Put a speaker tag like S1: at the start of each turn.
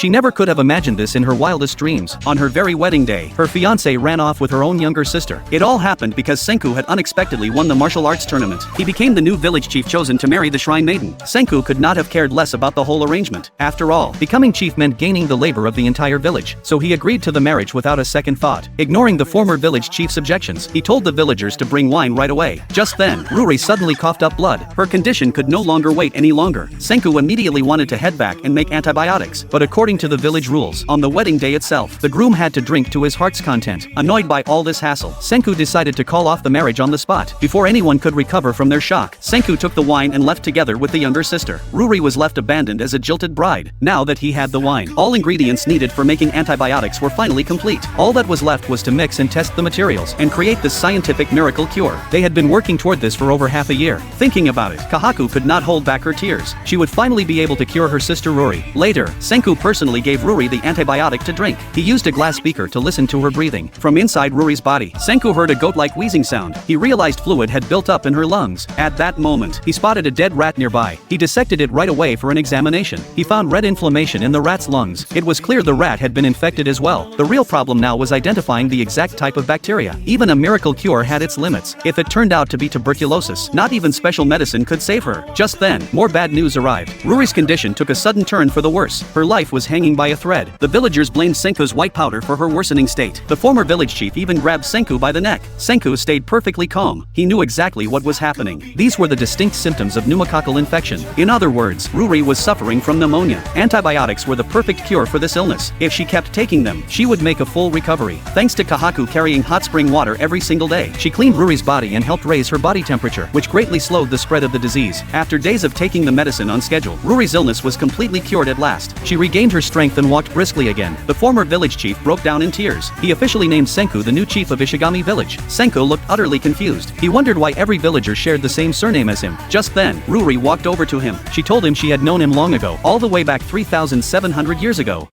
S1: She never could have imagined this in her wildest dreams. On her very wedding day, her fiancé ran off with her own younger sister. It all happened because Senku had unexpectedly won the martial arts tournament. He became the new village chief chosen to marry the shrine maiden. Senku could not have cared less about the whole arrangement. After all, becoming chief meant gaining the labor of the entire village, so he agreed to the marriage without a second thought. Ignoring the former village chief's objections, he told the villagers to bring wine right away. Just then, Ruri suddenly coughed up blood. Her condition could no longer wait any longer. Senku immediately wanted to head back and make antibiotics, but according to the village rules, on the wedding day itself, the groom had to drink to his heart's content. Annoyed by all this hassle, Senku decided to call off the marriage on the spot. Before anyone could recover from their shock, Senku took the wine and left together with the younger sister. Ruri was left abandoned as a jilted bride. Now that he had the wine, all ingredients needed for making antibiotics were finally complete. All that was left was to mix and test the materials and create this scientific miracle cure. They had been working toward this for over half a year. Thinking about it, Kohaku could not hold back her tears. She would finally be able to cure her sister Ruri. Later, Senku personally gave Ruri the antibiotic to drink. He used a glass speaker to listen to her breathing. From inside Ruri's body, Senku heard a goat-like wheezing sound. He realized fluid had built up in her lungs. At that moment, he spotted a dead rat nearby. He dissected it right away for an examination. He found red inflammation in the rat's lungs. It was clear the rat had been infected as well. The real problem now was identifying the exact type of bacteria. Even a miracle cure had its limits. If it turned out to be tuberculosis, not even special medicine could save her. Just then, more bad news arrived. Ruri's condition took a sudden turn for the worse. Her life was hanging by a thread. The villagers blamed Senku's white powder for her worsening state. The former village chief even grabbed Senku by the neck. Senku stayed perfectly calm. He knew exactly what was happening. These were the distinct symptoms of pneumococcal infection. In other words, Ruri was suffering from pneumonia. Antibiotics were the perfect cure for this illness. If she kept taking them, she would make a full recovery. Thanks to Kohaku carrying hot spring water every single day, she cleaned Ruri's body and helped raise her body temperature, which greatly slowed the spread of the disease. After days of taking the medicine on schedule, Ruri's illness was completely cured at last. She regained her strength and walked briskly again. The former village chief broke down in tears. He officially named Senku the new chief of Ishigami village. Senku looked utterly confused. He wondered why every villager shared the same surname as him. Just then, Ruri walked over to him. She told him she had known him long ago, all the way back 3,700 years ago.